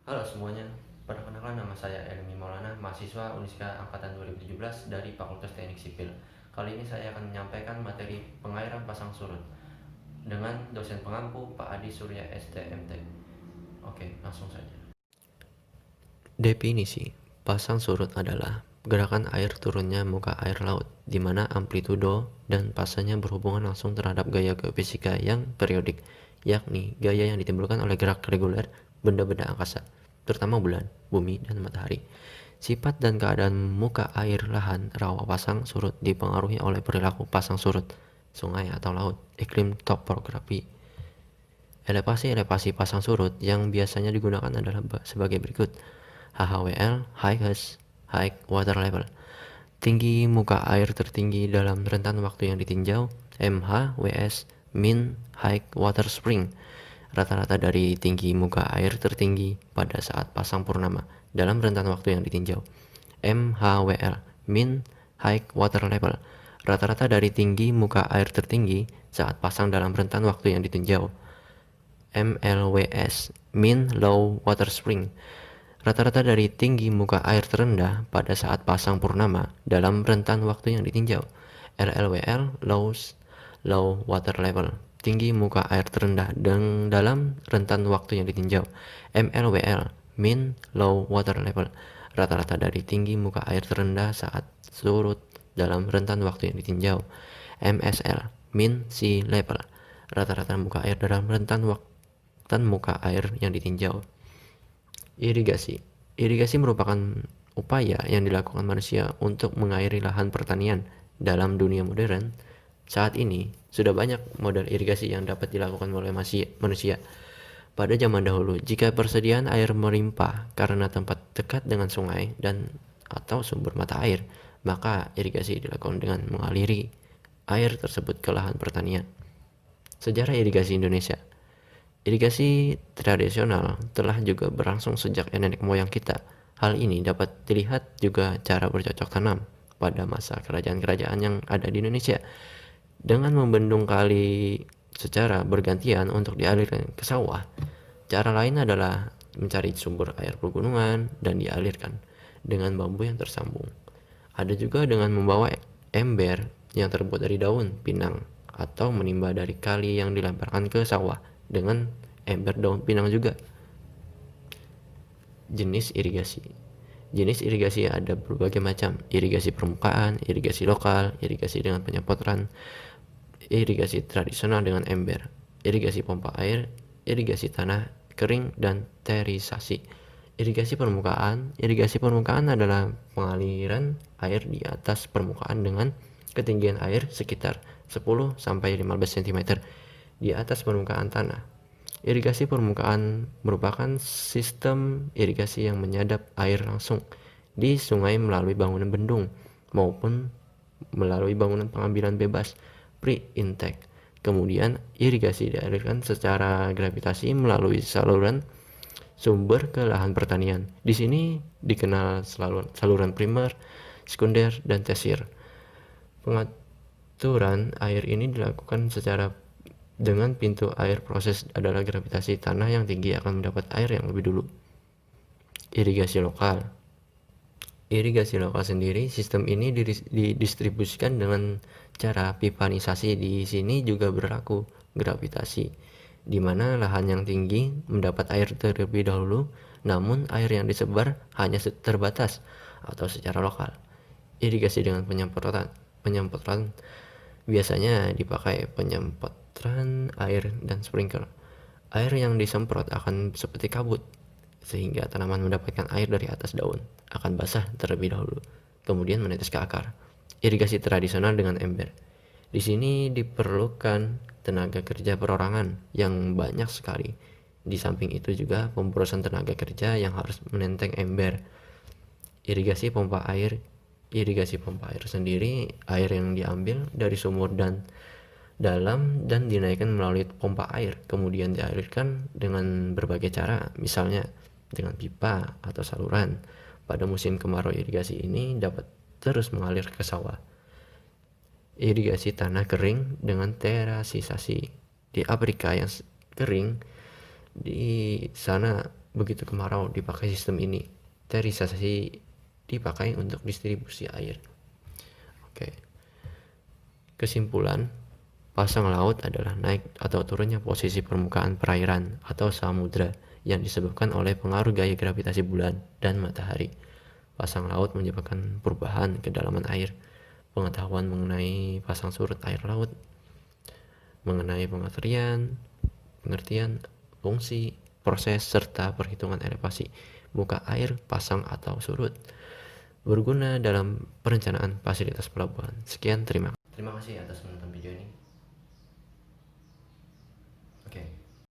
Halo semuanya, perkenalkan nama saya Elmi Maulana, mahasiswa Uniska Angkatan 2017 dari Fakultas Teknik Sipil. Kali ini saya akan menyampaikan materi pengairan pasang surut dengan dosen pengampu Pak Adi Surya STMT. Oke, langsung saja. Definisi pasang surut adalah gerakan air turunnya muka air laut, di mana amplitudo dan pasanya berhubungan langsung terhadap gaya geofisika yang periodik, yakni gaya yang ditimbulkan oleh gerak reguler benda-benda angkasa, terutama bulan, bumi, dan matahari. Sifat dan keadaan muka air lahan rawa pasang surut dipengaruhi oleh perilaku pasang surut, sungai atau laut, iklim topografi. Elevasi-elevasi pasang surut yang biasanya digunakan adalah sebagai berikut. HHWL, High Water Level, tinggi muka air tertinggi dalam rentan waktu yang ditinjau. MHWS, Mean High Water Spring, rata-rata dari tinggi muka air tertinggi pada saat pasang purnama dalam rentan waktu yang ditinjau. MHWL, Mean High Water Level, rata-rata dari tinggi muka air tertinggi saat pasang dalam rentan waktu yang ditinjau. MLWS, Mean Low Water Spring, rata-rata dari tinggi muka air terendah pada saat pasang purnama dalam rentan waktu yang ditinjau. LLWL, Low Water Level, tinggi muka air terendah dalam rentan waktu yang ditinjau. MLWL, Mean Low Water Level, rata-rata dari tinggi muka air terendah saat surut dalam rentan waktu yang ditinjau. MSL, Mean Sea Level, rata-rata muka air dalam rentan muka air yang ditinjau. Irigasi. Irigasi merupakan upaya yang dilakukan manusia untuk mengairi lahan pertanian. Dalam dunia modern, saat ini sudah banyak model irigasi yang dapat dilakukan oleh manusia. Pada zaman dahulu, jika persediaan air melimpah karena tempat dekat dengan sungai dan atau sumber mata air, maka irigasi dilakukan dengan mengaliri air tersebut ke lahan pertanian. Sejarah irigasi Indonesia. Irigasi tradisional telah juga berlangsung sejak nenek moyang kita. Hal ini dapat dilihat juga cara bercocok tanam pada masa kerajaan-kerajaan yang ada di Indonesia. Dengan membendung kali secara bergantian untuk dialirkan ke sawah. Cara lain adalah mencari sumber air pegunungan dan dialirkan dengan bambu yang tersambung. Ada juga dengan membawa ember yang terbuat dari daun pinang atau menimba dari kali yang dilemparkan ke sawah dengan ember daun pinang juga. Jenis irigasi. Jenis irigasi ada berbagai macam. Irigasi permukaan, irigasi lokal, irigasi dengan penyemprotan, irigasi tradisional dengan ember, irigasi pompa air, irigasi tanah kering, dan terisasi. Irigasi permukaan adalah pengaliran air di atas permukaan dengan ketinggian air sekitar 10-15 cm di atas permukaan tanah. Irigasi permukaan merupakan sistem irigasi yang menyadap air langsung di sungai melalui bangunan bendung maupun melalui bangunan pengambilan bebas pre-intake. Kemudian irigasi dialirkan secara gravitasi melalui saluran sumber ke lahan pertanian. Di sini dikenal saluran primer, sekunder, dan tersier. Pengaturan air ini dilakukan secara dengan pintu air proses adalah gravitasi tanah yang tinggi akan mendapat air yang lebih dulu. Irigasi lokal. Irigasi lokal sendiri, sistem ini didistribusikan dengan cara pipanisasi. Di sini juga berlaku gravitasi, di mana lahan yang tinggi mendapat air terlebih dahulu, namun air yang disebar hanya terbatas atau secara lokal. Irigasi dengan penyemprotan. Penyemprotan biasanya dipakai penyemprotan air dan sprinkler. Air yang disemprot akan seperti kabut, sehingga tanaman mendapatkan air dari atas daun, akan basah terlebih dahulu, kemudian menetes ke akar. Irigasi tradisional dengan ember. Di sini diperlukan tenaga kerja perorangan yang banyak sekali. Di samping itu juga pemborosan tenaga kerja yang harus menenteng ember. Irigasi pompa air. Irigasi pompa air sendiri air yang diambil dari sumur dan dalam dan dinaikkan melalui pompa air, kemudian dialirkan dengan berbagai cara, misalnya dengan pipa atau saluran. Pada musim kemarau, irigasi ini dapat terus mengalir ke sawah. Irigasi tanah kering dengan terasisasi. Di Afrika yang kering, di sana Begitu kemarau dipakai sistem ini. Terisasi dipakai untuk distribusi air. Oke. Kesimpulan, pasang laut adalah naik atau turunnya posisi permukaan perairan atau samudra yang disebabkan oleh pengaruh gaya gravitasi bulan dan matahari. Pasang laut menyebabkan perubahan kedalaman air. Pengetahuan mengenai pasang surut air laut, mengenai pengertian, fungsi, proses, serta perhitungan elevasi muka air pasang atau surut berguna dalam perencanaan fasilitas pelabuhan. Sekian, terima kasih atas menonton video ini. Oke.